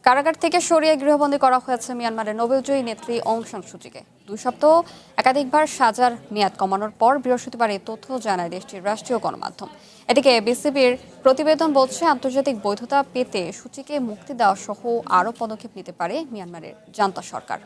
কারাগার থেকে সরিয়ে গৃহবন্দী করা হয়েছে মিয়ানমারের নোবেলজয়ী নেত্রী অং সান সুচিকে। 2 সপ্তাহ একাধিকবার সাজার মেয়াদ কমানোর পর বৃহস্পতিবার এই তথ্য জানায় দেশটির রাষ্ট্রীয় গণমাধ্যম। এদিকে বিসিবির প্রতিবেদন বলছে, আন্তর্জাতিক বৈধতা পেতে সুচিকে মুক্তি দেওয়া সহ আরও পদক্ষেপ নিতে পারে মিয়ানমারের জান্তা সরকার।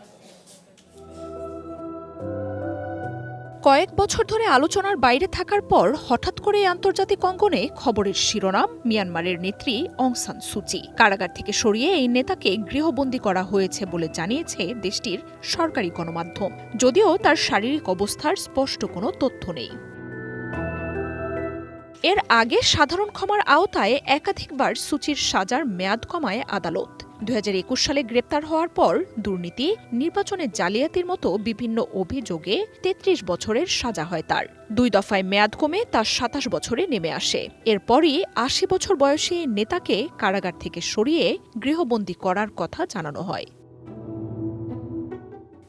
কয়েক বছর ধরে আলোচনার বাইরে থাকার পর হঠাৎ করে আন্তর্জাতিক অঙ্গনে খবরের শিরোনাম মিয়ানমারের নেত্রী অং সান সুচি। কারাগার থেকে সরিয়ে এই নেতাকে গৃহবন্দী করা হয়েছে বলে জানিয়েছে দেশটির সরকারি গণমাধ্যম, যদিও তার শারীরিক অবস্থার স্পষ্ট কোনো তথ্য নেই। এর আগে সাধারণ ক্ষমার আওতায় একাধিকবার সুচির সাজার মেয়াদ কমায় আদালত। 2021 সালে গ্রেপ্তার হওয়ার পর দুর্নীতি, নির্বাচনের জালিয়াতির মতো বিভিন্ন অভিযোগে 33 বছরের সাজা হয় তার। 2 দফায় মেয়াদ কমে তা 27 বছরে নেমে আসে। এরপরই 80 বছর বয়সী নেতাকে কারাগার থেকে সরিয়ে গৃহবন্দী করার কথা জানানো হয়।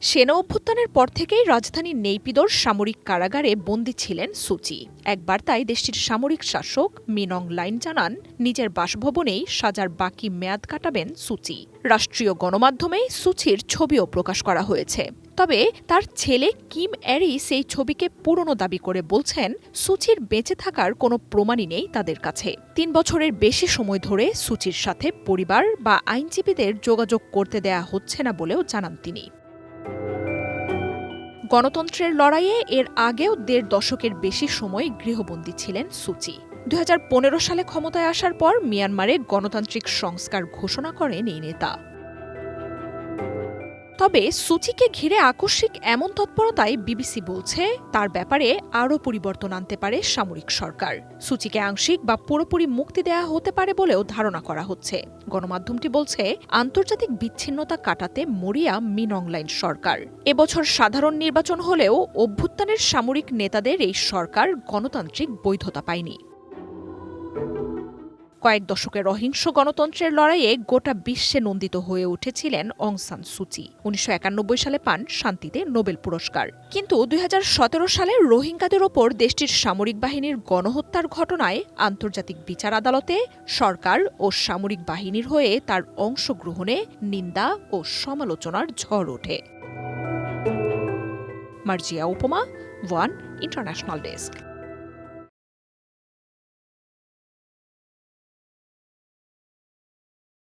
সেনা অভ্যুত্থানের পর থেকেই রাজধানীর নেইপিদোর সামরিক কারাগারে বন্দী ছিলেন সুচি। একবার তাই দেশটির সামরিক শাসক মিন অং লাইন জানান, নিজের বাসভবনেই সাজার বাকি মেয়াদ কাটাবেন সুচি। রাষ্ট্রীয় গণমাধ্যমে সুচির ছবিও প্রকাশ করা হয়েছে। তবে তার ছেলে কিম অ্যারিস এই ছবিকে পুরনো দাবি করে বলছেন, সুচির বেঁচে থাকার কোনো প্রমাণই নেই তাদের কাছে। 3 বছরের বেশি সময় ধরে সুচির সাথে পরিবার বা আইনজীবীদের যোগাযোগ করতে দেয়া হচ্ছে না বলেও জানান তিনি। গণতন্ত্রের লড়াইয়ে এর আগেও 1.5 দশকের বেশি সময় গৃহবন্দী ছিলেন সুচি। 2015 সালে ক্ষমতায় আসার পর মিয়ানমারে গণতান্ত্রিক সংস্কার ঘোষণা করেন এই নেতা। তবে সুচিকে ঘিরে আকস্মিক এমন তৎপরতায় বিবিসি বলছে, তার ব্যাপারে আরও পরিবর্তন আনতে পারে সামরিক সরকার। সুচিকে আংশিক বা পুরোপুরি মুক্তি দেয়া হতে পারে বলেও ধারণা করা হচ্ছে। গণমাধ্যমটি বলছে, আন্তর্জাতিক বিচ্ছিন্নতা কাটাতে মরিয়া মিন অং লাইন সরকার। এবছর সাধারণ নির্বাচন হলেও অভ্যুত্থানের সামরিক নেতাদের এই সরকার গণতান্ত্রিক বৈধতা পায়নি। কয়েক দশকের অহিংস গণতন্ত্রের লড়াইয়ে গোটা বিশ্বে নন্দিত হয়ে উঠেছিলেন অং সান সুচি। 1991 সালে পান শান্তিতে নোবেল পুরস্কার। কিন্তু 2017 সালে রোহিঙ্গাদের ওপর দেশটির সামরিক বাহিনীর গণহত্যার ঘটনায় আন্তর্জাতিক বিচার আদালতে সরকার ও সামরিক বাহিনীর হয়ে তার অংশগ্রহণে নিন্দা ও সমালোচনার ঝড় ওঠে। মার্জিয়া উপমা, ওয়ান ইন্টারন্যাশনাল ডেস্ক।